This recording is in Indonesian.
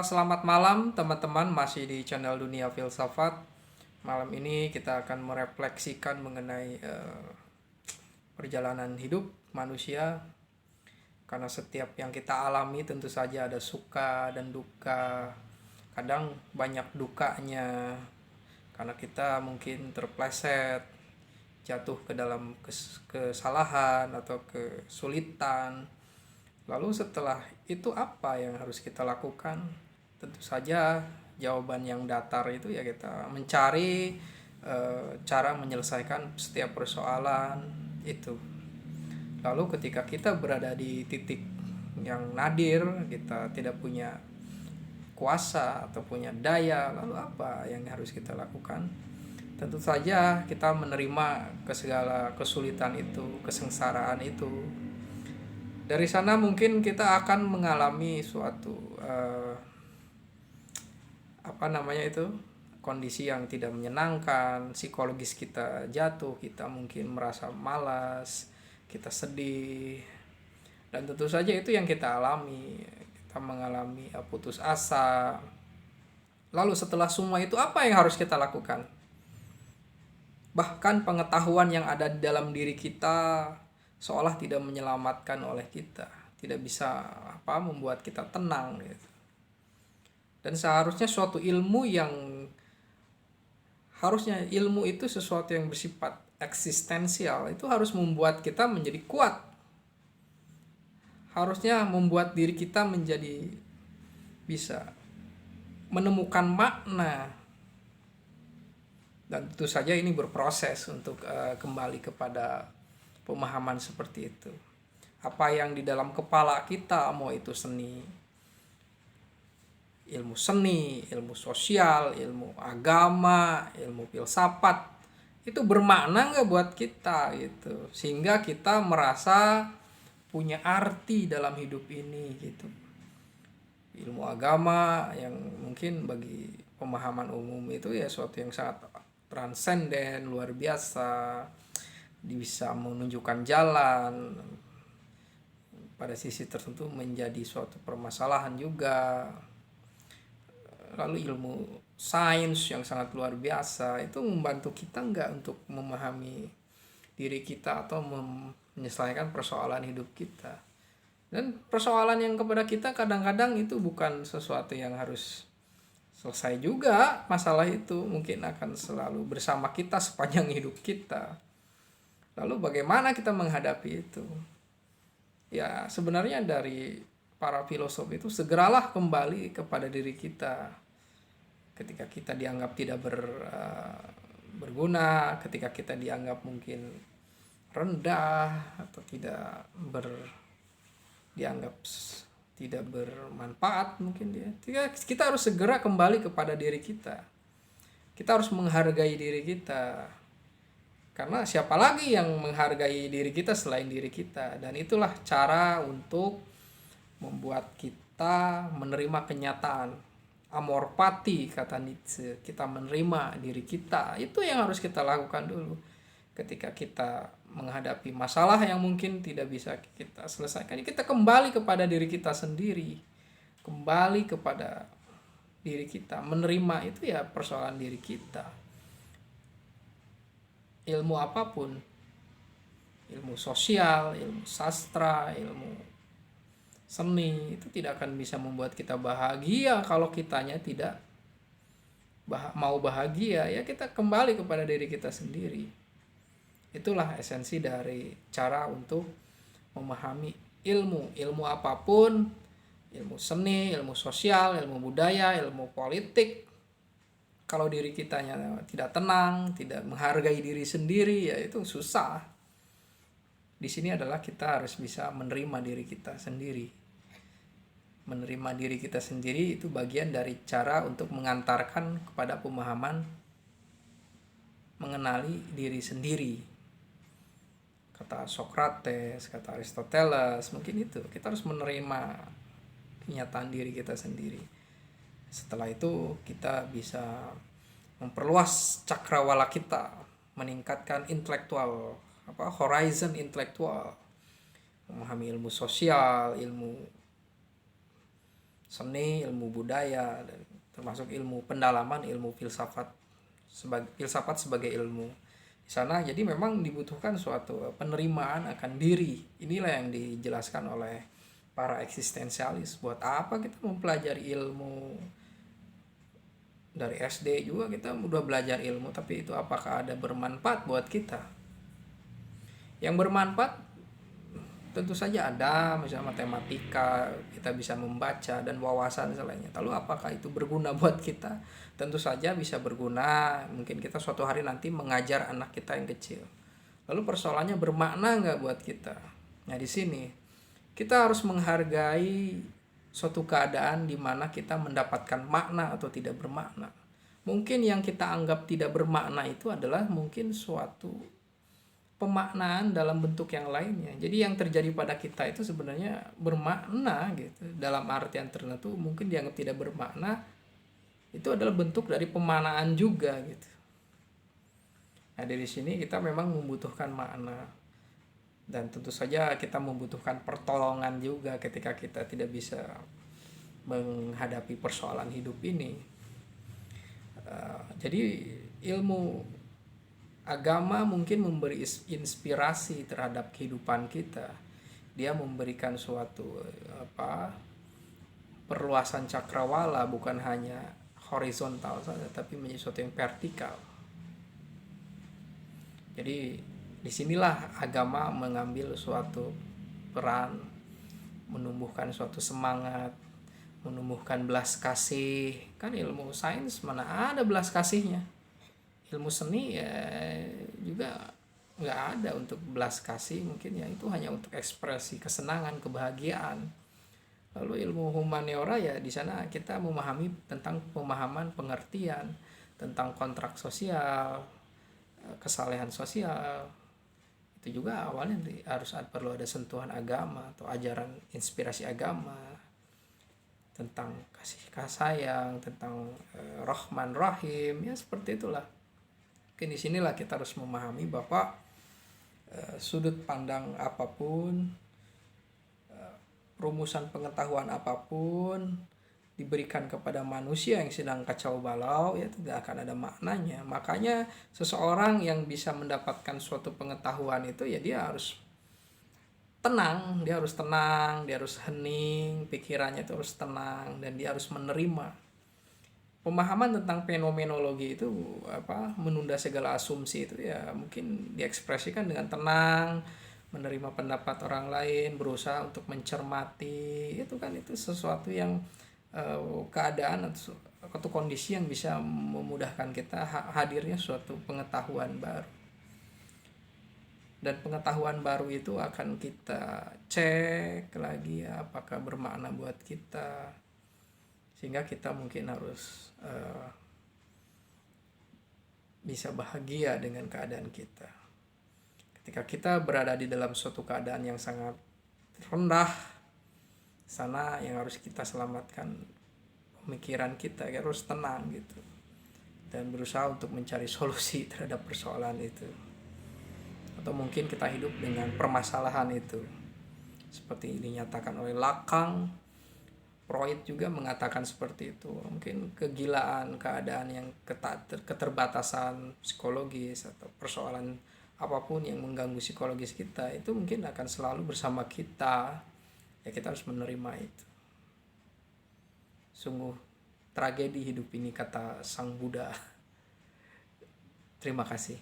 Selamat malam teman-teman, masih di channel Dunia Filsafat. Malam ini kita akan merefleksikan mengenai perjalanan hidup manusia. Karena setiap yang kita alami tentu saja ada suka dan duka. Kadang banyak dukanya karena kita mungkin terpleset, jatuh ke dalam kesalahan atau kesulitan. Lalu setelah itu apa yang harus kita lakukan? Tentu saja jawaban yang datar itu ya kita mencari cara menyelesaikan setiap persoalan itu. Lalu ketika kita berada di titik yang nadir, kita tidak punya kuasa atau punya daya, lalu apa yang harus kita lakukan? Tentu saja kita menerima ke segala kesulitan itu, kesengsaraan itu. Dari sana mungkin kita akan mengalami suatu kondisi yang tidak menyenangkan, psikologis kita jatuh, kita mungkin merasa malas, kita sedih, dan tentu saja itu yang kita alami. Kita mengalami putus asa. Lalu setelah semua itu apa yang harus kita lakukan? Bahkan pengetahuan yang ada di dalam diri kita seolah tidak menyelamatkan oleh kita, tidak bisa membuat kita tenang gitu. Dan seharusnya suatu ilmu yang harusnya ilmu itu sesuatu yang bersifat eksistensial, itu harus membuat kita menjadi kuat, harusnya membuat diri kita menjadi bisa menemukan makna. Dan tentu saja ini berproses untuk kembali kepada pemahaman seperti itu. Apa yang di dalam kepala kita, mau itu ilmu seni, ilmu sosial, ilmu agama, ilmu filsafat, itu bermakna nggak buat kita gitu, sehingga kita merasa punya arti dalam hidup ini gitu. Ilmu agama yang mungkin bagi pemahaman umum itu ya suatu yang sangat transenden, luar biasa, bisa menunjukkan jalan. Pada sisi tertentu menjadi suatu permasalahan juga. Lalu ilmu sains yang sangat luar biasa itu membantu kita nggak untuk memahami diri kita atau menyelesaikan persoalan hidup kita. Dan persoalan yang kepada kita kadang-kadang itu bukan sesuatu yang harus selesai juga. Masalah itu mungkin akan selalu bersama kita sepanjang hidup kita. Lalu bagaimana kita menghadapi itu? Ya sebenarnya dari para filosof itu segeralah kembali kepada diri kita. Ketika kita dianggap tidak berguna, ketika kita dianggap mungkin rendah atau dianggap tidak bermanfaat mungkin kita harus segera kembali kepada diri kita. Kita harus menghargai diri kita. Karena siapa lagi yang menghargai diri kita selain diri kita? Dan itulah cara untuk membuat kita menerima kenyataan. Amor fati kata Nietzsche, kita menerima diri kita. Itu yang harus kita lakukan dulu. Ketika kita menghadapi masalah yang mungkin tidak bisa kita selesaikan, kita kembali kepada diri kita sendiri. Kembali kepada diri kita. Menerima itu ya persoalan diri kita. Ilmu apapun, ilmu sosial, ilmu sastra, ilmu seni, itu tidak akan bisa membuat kita bahagia kalau kitanya tidak mau bahagia. Ya kita kembali kepada diri kita sendiri. Itulah esensi dari cara untuk memahami ilmu apapun, ilmu seni, ilmu sosial, ilmu budaya, ilmu politik. Kalau diri kitanya tidak tenang, tidak menghargai diri sendiri, ya itu susah. Di sini adalah kita harus bisa menerima diri kita sendiri. Menerima diri kita sendiri itu bagian dari cara untuk mengantarkan kepada pemahaman mengenali diri sendiri. Kata Socrates, kata Aristoteles, mungkin itu kita harus menerima kenyataan diri kita sendiri. Setelah itu kita bisa memperluas cakrawala kita, meningkatkan intelektual, horizon intelektual, memahami ilmu sosial, ilmu seni, ilmu budaya, dan termasuk ilmu pendalaman ilmu filsafat sebagai ilmu di sana. Jadi memang dibutuhkan suatu penerimaan akan diri. Inilah yang dijelaskan oleh para eksistensialis. Buat apa kita mempelajari ilmu? Dari SD juga kita udah belajar ilmu, tapi itu apakah ada bermanfaat buat kita? Yang bermanfaat tentu saja ada, misalnya matematika, kita bisa membaca dan wawasan selainnya. Lalu apakah itu berguna buat kita? Tentu saja bisa berguna. Mungkin kita suatu hari nanti mengajar anak kita yang kecil. Lalu persoalannya bermakna nggak buat kita? Nah di sini kita harus menghargai suatu keadaan di mana kita mendapatkan makna atau tidak bermakna. Mungkin yang kita anggap tidak bermakna itu adalah mungkin suatu pemaknaan dalam bentuk yang lainnya. Jadi yang terjadi pada kita itu sebenarnya bermakna gitu. Dalam artian tertentu mungkin dianggap tidak bermakna, itu adalah bentuk dari pemaknaan juga gitu. Nah dari sini kita memang membutuhkan makna. Dan tentu saja kita membutuhkan pertolongan juga ketika kita tidak bisa menghadapi persoalan hidup ini. Jadi ilmu agama mungkin memberi inspirasi terhadap kehidupan kita. Dia memberikan suatu perluasan cakrawala, bukan hanya horizontal saja, tapi menjadi suatu yang vertikal. Jadi disinilah agama mengambil suatu peran, menumbuhkan suatu semangat, menumbuhkan belas kasih. Kan ilmu sains mana ada belas kasihnya? Ilmu seni ya juga nggak ada untuk belas kasih, mungkin ya itu hanya untuk ekspresi kesenangan, kebahagiaan. Lalu ilmu humaniora ya di sana kita memahami tentang pemahaman pengertian tentang kontrak sosial, kesalehan sosial. Itu juga awalnya harus perlu ada sentuhan agama atau ajaran inspirasi agama tentang kasih sayang, tentang Rahman Rahim, ya seperti itulah. Mungkin di sinilah kita harus memahami bahwa sudut pandang apapun, rumusan pengetahuan apapun diberikan kepada manusia yang sedang kacau balau, ya tidak akan ada maknanya. Makanya seseorang yang bisa mendapatkan suatu pengetahuan itu ya dia harus tenang, dia harus hening, pikirannya itu harus tenang, dan dia harus menerima. Pemahaman tentang fenomenologi itu menunda segala asumsi itu ya mungkin diekspresikan dengan tenang, menerima pendapat orang lain, berusaha untuk mencermati. Itu sesuatu yang keadaan atau kondisi yang bisa memudahkan kita hadirnya suatu pengetahuan baru. Dan pengetahuan baru itu akan kita cek lagi ya, apakah bermakna buat kita, sehingga kita mungkin harus bisa bahagia dengan keadaan kita. Ketika kita berada di dalam suatu keadaan yang sangat rendah, sana yang harus kita selamatkan pemikiran kita, harus tenang gitu, dan berusaha untuk mencari solusi terhadap persoalan itu. Atau mungkin kita hidup dengan permasalahan itu, seperti dinyatakan oleh Lacan. Freud juga mengatakan seperti itu. Mungkin kegilaan, keadaan yang keterbatasan psikologis atau persoalan apapun yang mengganggu psikologis kita itu mungkin akan selalu bersama kita. Ya kita harus menerima itu. Sungguh tragedi hidup ini, kata Sang Buddha. Terima kasih.